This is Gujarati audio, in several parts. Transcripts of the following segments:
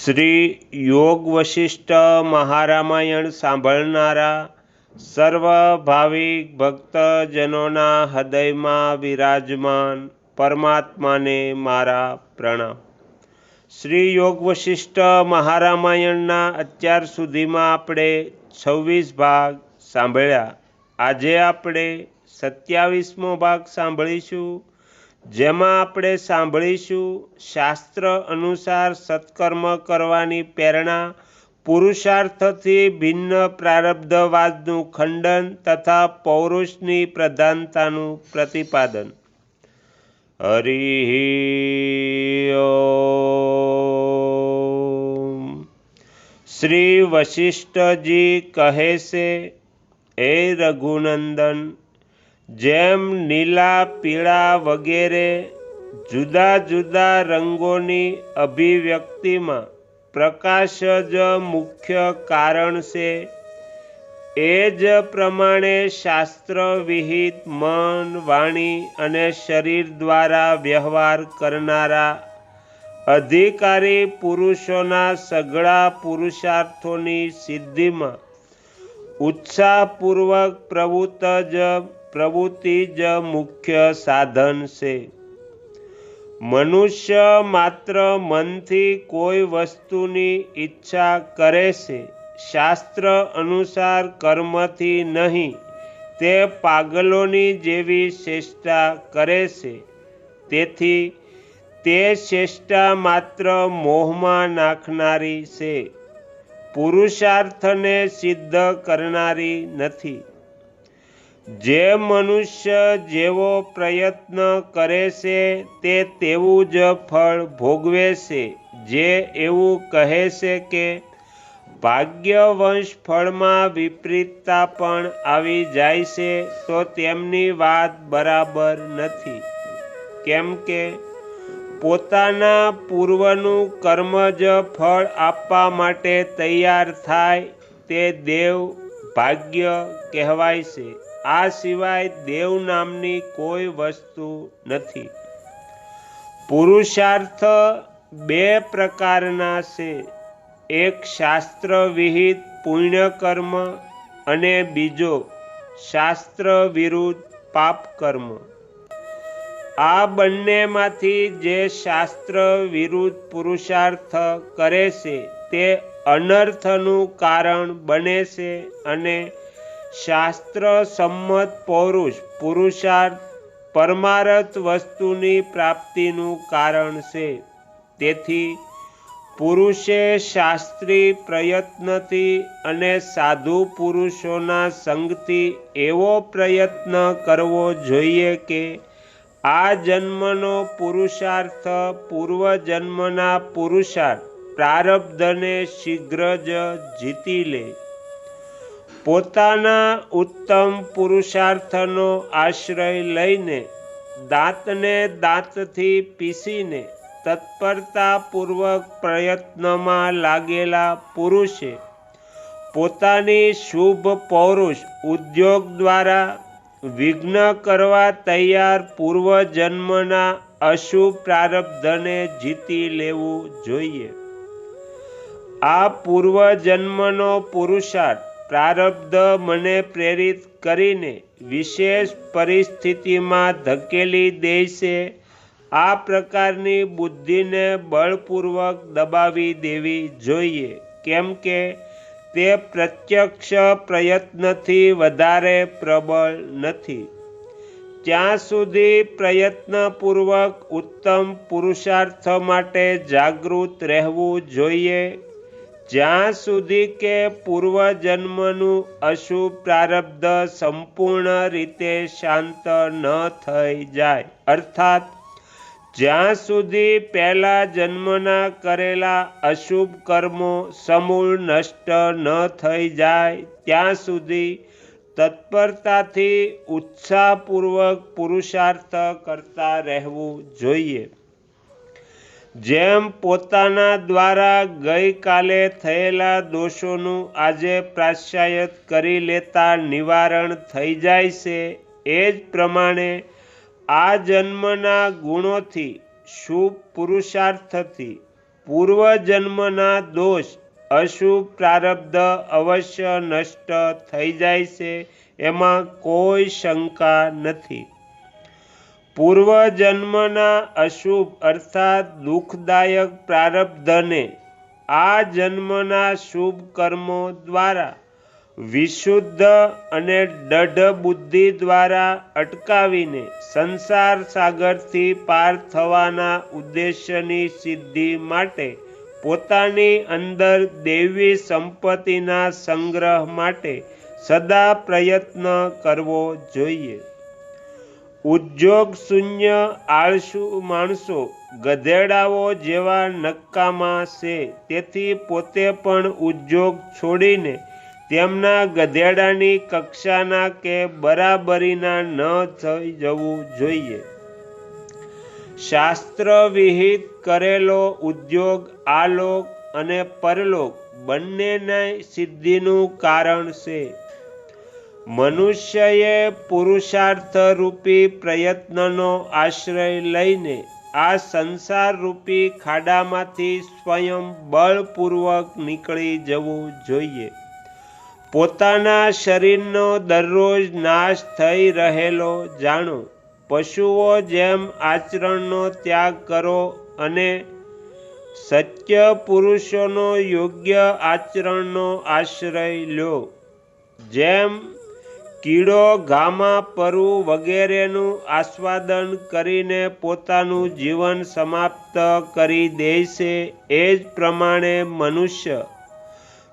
શ્રી યોગ વશિષ્ઠ મહારામાયણ સાંભળનારા સર્વ ભાવિક ભક્તજનોના હૃદયમાં વિરાજમાન પરમાત્માને મારા પ્રણામ। શ્રી યોગ વશિષ્ઠ મહારામાયણના અત્યાર સુધીમાં આપણે 26 ભાગ સાંભળ્યા। આજે આપણે 27મો ભાગ સાંભળીશું, જેમાં આપણે સાંભળીશું શાસ્ત્ર અનુસાર સત્કર્મ કરવાની પ્રેરણા, પુરુષાર્થથી ભિન્ન પ્રારબ્ધવાદનું ખંડન તથા પૌરુષની પ્રધાનતાનું પ્રતિપાદન। હરિ ઓમ। શ્રી વશિષ્ઠજી કહે છે, હે રઘુનંદન, જેમ નીલા, પીળા વગેરે જુદા જુદા રંગોની અભિવ્યક્તિમાં પ્રકાશ જ મુખ્ય કારણ છે, એ જ પ્રમાણે શાસ્ત્ર વિહિત મન, વાણી અને શરીર દ્વારા વ્યવહાર કરનારા અધિકારી પુરુષોના સઘળા પુરુષાર્થોની સિદ્ધિમાં ઉત્સાહપૂર્વક પ્રવૃત્તિ જ મુખ્ય સાધન છે। મનુષ્ય માત્ર મનથી કોઈ વસ્તુની ઈચ્છા કરે છે, શાસ્ત્ર અનુસાર કર્મથી નહીં। તે પાગલોની જેવી ચેષ્ટા કરે છે, તેથી તે ચેષ્ટા માત્ર મોહમાં નાખનારી છે, પુરુષાર્થને સિદ્ધ કરનારી નથી। જે મનુષ્ય જેવો પ્રયત્ન કરે છે તે તેવું જ ફળ ભોગવે છે। જે એવું કહે છે કે ભાગ્યવશ ફળમાં વિપરીતતા પણ આવી જાય છે, તો તેમની વાત બરાબર નથી। કેમ કે પોતાના પૂર્વનું કર્મ જ ફળ આપવા માટે તૈયાર થાય તે દેવ ભાગ્ય કહેવાય છે। આ સિવાય દેવ નામની કોઈ વસ્તુ નથી। પુરુષાર્થ બે પ્રકારના છે, એક શાસ્ત્ર વિહિત પુણ્યકર્મ અને બીજો શાસ્ત્ર વિરુદ્ધ પાપકર્મ। આ બંનેમાંથી જે શાસ્ત્ર વિરુદ્ધ પુરુષાર્થ કરે છે તે અનર્થનું કારણ બને છે, અને શાસ્ત્ર સંમત પૌરુષ પુરુષાર્થ પરમાર્થ વસ્તુની પ્રાપ્તિનું કારણ છે। તેથી પુરુષે શાસ્ત્રી પ્રયત્નથી અને સાધુ પુરુષોના સંગથી એવો પ્રયત્ન કરવો જોઈએ કે આ જન્મનો પુરુષાર્થ પૂર્વજન્મના પુરુષાર્થ પ્રારબ્ધને શીઘ્ર જ જીતી લે। પોતાના ઉત્તમ પુરુષાર્થનો આશ્રય લઈને દાંતને દાંતથી પીસીને તત્પરતાપૂર્વક પ્રયત્નમાં લાગેલા પુરુષે પોતાની શુભ પૌરુષ ઉદ્યોગ દ્વારા વિઘ્ન કરવા તૈયાર પૂર્વજન્મના અશુભ પ્રારબ્ધને જીતી લેવું જોઈએ। આ પૂર્વજન્મનો પુરુષાર્થ પ્રારબ્ધ મને પ્રેરિત કરીને વિશેષ પરિસ્થિતિમાં ધકેલી દે છે। આ પ્રકારની બુદ્ધિને બળપૂર્વક દબાવી દેવી જોઈએ, કેમ કે તે પ્રત્યક્ષ પ્રયત્નથી વધારે પ્રબળ નથી। ત્યાં સુધી પ્રયત્નપૂર્વક ઉત્તમ પુરુષાર્થ માટે જાગૃત રહેવું જોઈએ, જ્યાં સુધી કે પૂર્વજન્મનું અશુભ પ્રારબ્ધ સંપૂર્ણ રીતે શાંત ન થઈ જાય, અર્થાત જ્યાં સુધી પહેલા જન્મના કરેલા અશુભ કર્મો સમૂળ નષ્ટ ન થઈ જાય, ત્યાં સુધી તત્પરતાથી ઉત્સાહપૂર્વક પુરુષાર્થ કરતા રહેવું જોઈએ। જેમ પોતાના દ્વારા ગઈકાલે થયેલા દોષોનું આજે પ્રાયશ્ચિત કરી લેતા નિવારણ થઈ જાય છે, એ જ પ્રમાણે આ જન્મના ગુણોથી શુભ પુરુષાર્થથી પૂર્વજન્મના દોષ અશુભ પ્રારબ્ધ અવશ્ય નષ્ટ થઈ જાય છે, એમાં કોઈ શંકા નથી. પૂર્વજન્મના અશુભ અર્થાત દુઃખદાયક પ્રારબ્ધને આ જન્મના શુભ કર્મો દ્વારા વિશુદ્ધ અને દઢ બુદ્ધિ દ્વારા અટકાવીને સંસાર સાગરથી પાર થવાના ઉદ્દેશ્યની સિદ્ધિ માટે પોતાની અંદર દૈવી સંપત્તિના સંગ્રહ માટે સદા પ્રયત્ન કરવો જોઈએ. ઉદ્યોગ શૂન્ય આળસુ માણસો ગધેડાઓ જેવા નકામા છે, તેથી પોતે પણ ઉદ્યોગ છોડીને તેમના ગધેડાની કક્ષાના કે બરાબરીના ન થઈ જવું જોઈએ. શાસ્ત્ર વિહિત કરેલો ઉદ્યોગ આલોક અને પરલોક બંનેની સિદ્ધિનું કારણ છે. મનુષ્યએ પુરુષાર્થ રૂપી પ્રયત્નનો આશ્રય લઈને આ સંસાર રૂપી ખાડામાંથી સ્વયં બળપૂર્વક નીકળી જવું જોઈએ. પોતાના શરીરનો દરરોજ નાશ થઈ રહેલો જાણો. પશુઓ જેમ આચરણનો ત્યાગ કરો અને સત્ય પુરુષોનો યોગ્ય આચરણનો આશ્રય લો. જેમ કીડો ઘામાં પરવું વગેરેનું આસ્વાદન કરીને પોતાનું જીવન સમાપ્ત કરી દે છે, એ જ પ્રમાણે મનુષ્ય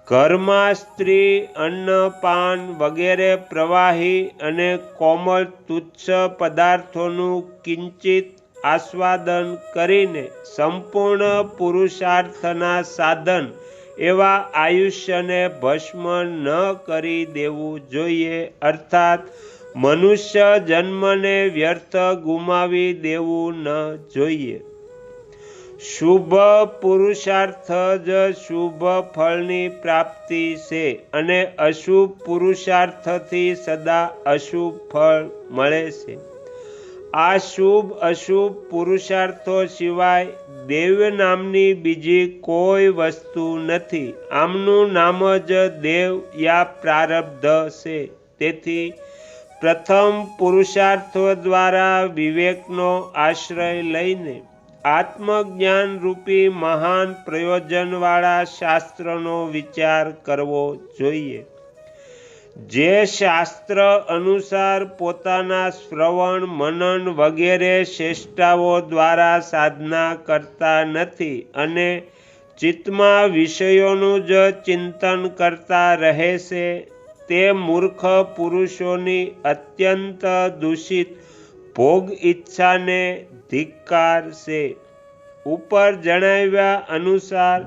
ઘરમાં સ્ત્રી, અન્ન, પાન વગેરે પ્રવાહી અને કોમળ તુચ્છ પદાર્થોનું કિંચિત આસ્વાદન કરીને સંપૂર્ણ પુરુષાર્થના સાધન એવા આયુષ્યને ભસ્મ ન કરી દેવું જોઈએ, અર્થાત મનુષ્ય જન્મને વ્યર્થ ગુમાવી દેવું ન જોઈએ. શુભ પુરુષાર્થ જ શુભ ફળની પ્રાપ્તિ છે અને અશુભ પુરુષાર્થથી સદા અશુભ ફળ મળે છે. આ શુભ અશુભ પુરુષાર્થો સિવાય દેવ નામની બીજી કોઈ વસ્તુ નથી. આમનું નામ જ દેવ યા પ્રારબ્ધ છે. તેથી પ્રથમ પુરુષાર્થો દ્વારા વિવેકનો આશ્રય લઈને આત્મજ્ઞાન રૂપી મહાન પ્રયોજનવાળા શાસ્ત્રનો વિચાર કરવો જોઈએ. જે શાસ્ત્ર અનુસાર પોતાના શ્રવણ મનન વગેરે ચેષ્ટાઓ દ્વારા સાધના કરતા નથી અને ચિત્તમાં વિષયોનું જ ચિંતન કરતા રહે છે, તે મૂર્ખ પુરુષોની અત્યંત દૂષિત ભોગ ઈચ્છાને ધિક્કાર છે. ઉપર જણાવ્યા અનુસાર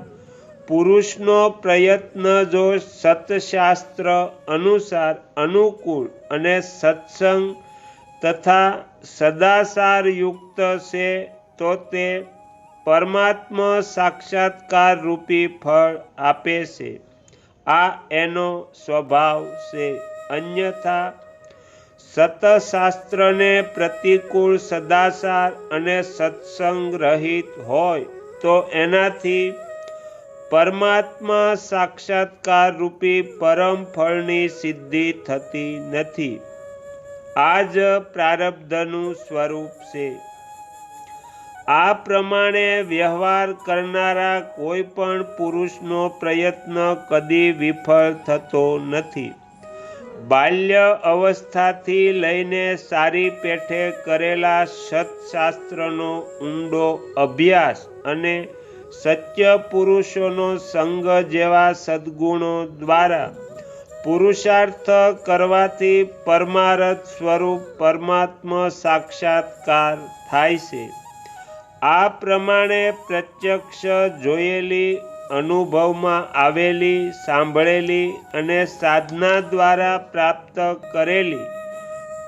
પુરુષનો પ્રયત્ન જો સત્શાસ્ત્ર અનુસાર અનુકૂળ અને સત્સંગ તથા સદાચારયુક્ત છે, તો તે પરમાત્મા સાક્ષાત્કાર રૂપી ફળ આપે છે. આ એનો સ્વભાવ છે. અન્યથા સતશાસ્ત્રને પ્રતિકૂળ સદાચાર અને સત્સંગ રહિત હોય તો એનાથી પરમાત્મા સાક્ષાત્કાર રૂપી પરમ ફળની સિદ્ધિ થતી નથી. આ જ પ્રારબ્ધનું સ્વરૂપ છે. આ પ્રમાણે વ્યવહાર કરનારા કોઈ પણ પુરુષનો પ્રયત્ન કદી વિફળ થતો નથી. બાલ્ય અવસ્થાથી લઈને સારી પેઠે કરેલા સત્શાસ્ત્રનો ઊંડો અભ્યાસ અને સત્ય પુરુષોનો સંગ જેવા સદ્ગુણો દ્વારા પુરુષાર્થ કરવાથી પરમાર્થ સ્વરૂપ પરમાત્મા સાક્ષાત્કાર થાય છે. આ પ્રમાણે પ્રત્યક્ષ જોયેલી, અનુભવમાં આવેલી, સાંભળેલી અને સાધના દ્વારા પ્રાપ્ત કરેલી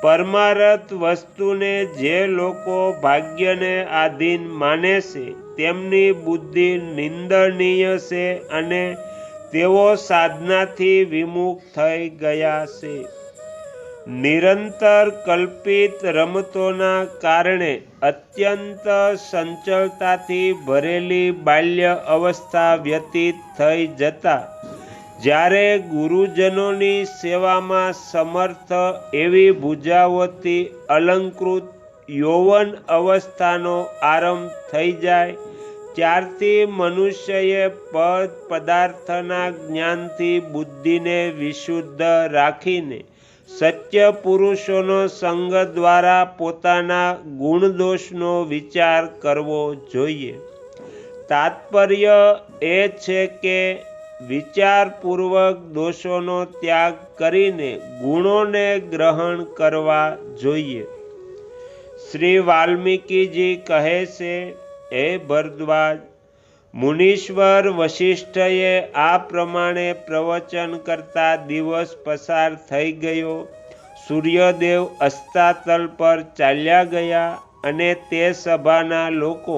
પરમાર્થ વસ્તુને જે લોકો ભાગ્યને આધીન માને છે, તેમની બુદ્ધિ નિંદનીય છે અને તેઓ સાધનાથી વિમુખ થઈ ગયા છે. નિરંતર કલ્પિત રમતોના કારણે અત્યંત સંચળતાથી ભરેલી બાલ્ય અવસ્થા વ્યતીત થઈ જતા જ્યારે ગુરુજનોની સેવામાં સમર્થ એવી ભુજાઓથી અલંકૃત યૌવન અવસ્થાનો આરંભ થઈ જાય ત્યારથી મનુષ્યએ પદાર્થના જ્ઞાનથી બુદ્ધિને વિશુદ્ધ રાખીને સત્ય પુરુષોનો સંગ દ્વારા પોતાના ગુણદોષનો વિચાર કરવો જોઈએ. તાત્પર્ય એ છે કે વિચારપૂર્વક દોષોનો ત્યાગ કરીને ગુણોને ગ્રહણ કરવા જોઈએ. શ્રી વાલ્મીકીજી કહે છે, હે ભરદ્વાજ, મુનીશ્વર વશિષ્ઠએ આ પ્રમાણે પ્રવચન કરતા દિવસ પસાર થઈ ગયો. સૂર્યદેવ અસ્તાતલ પર ચાલ્યા ગયા અને તે સભાના લોકો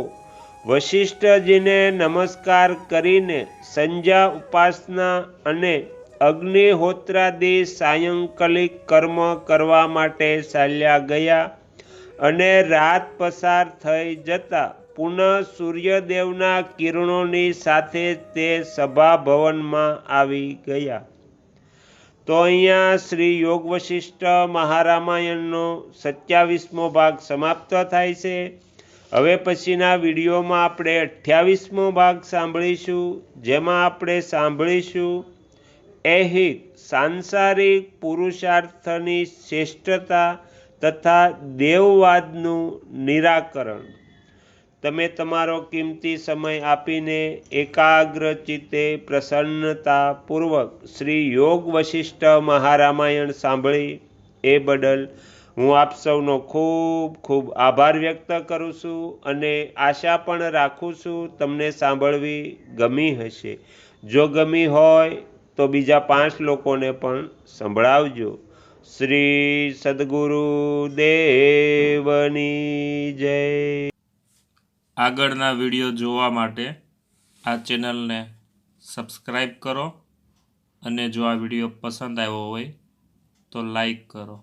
વશિષ્ઠજીને નમસ્કાર કરીને સંધ્યા ઉપાસના અને અગ્નિહોત્રાદિ સાયંકાલિક કર્મ કરવા માટે ચાલ્યા ગયા અને રાત પસાર થઈ જતા પુનઃ સૂર્યદેવના કિરણોની સાથે તે સભા ભવનમાં આવી ગયા. તો અહીંયા શ્રી યોગ વશિષ્ઠ મહારામાયણનો 27મો ભાગ સમાપ્ત થાય છે. હવે પછીના વિડીયોમાં આપણે 28મો ભાગ સાંભળીશું, જેમાં આપણે સાંભળીશું ऐहिक सांसारिक પુરુષાર્થની શ્રેષ્ઠતા તથા દેવવાદનું નિરાકરણ. તમે તમારો કિંમતી સમય આપીને એકાગ્ર ચિત્તે પ્રસન્નતાપૂર્વક શ્રી યોગ વશિષ્ઠ મહારામાયણ સાંભળી એ બદલ હું આપ સૌનો ખૂબ ખૂબ આભાર વ્યક્ત કરું છું અને આશા પણ રાખું છું તમને સાંભળવી ગમી હશે. જો ગમી હોય તો બીજા 5 લોકોને પણ સંભળાવજો. શ્રી સદગુરુ દેવની જય. આગળના વિડીયો જોવા માટે આ ચેનલને સબસ્ક્રાઈબ કરો અને જો આ વિડીયો પસંદ આવ્યો હોય તો લાઈક કરો.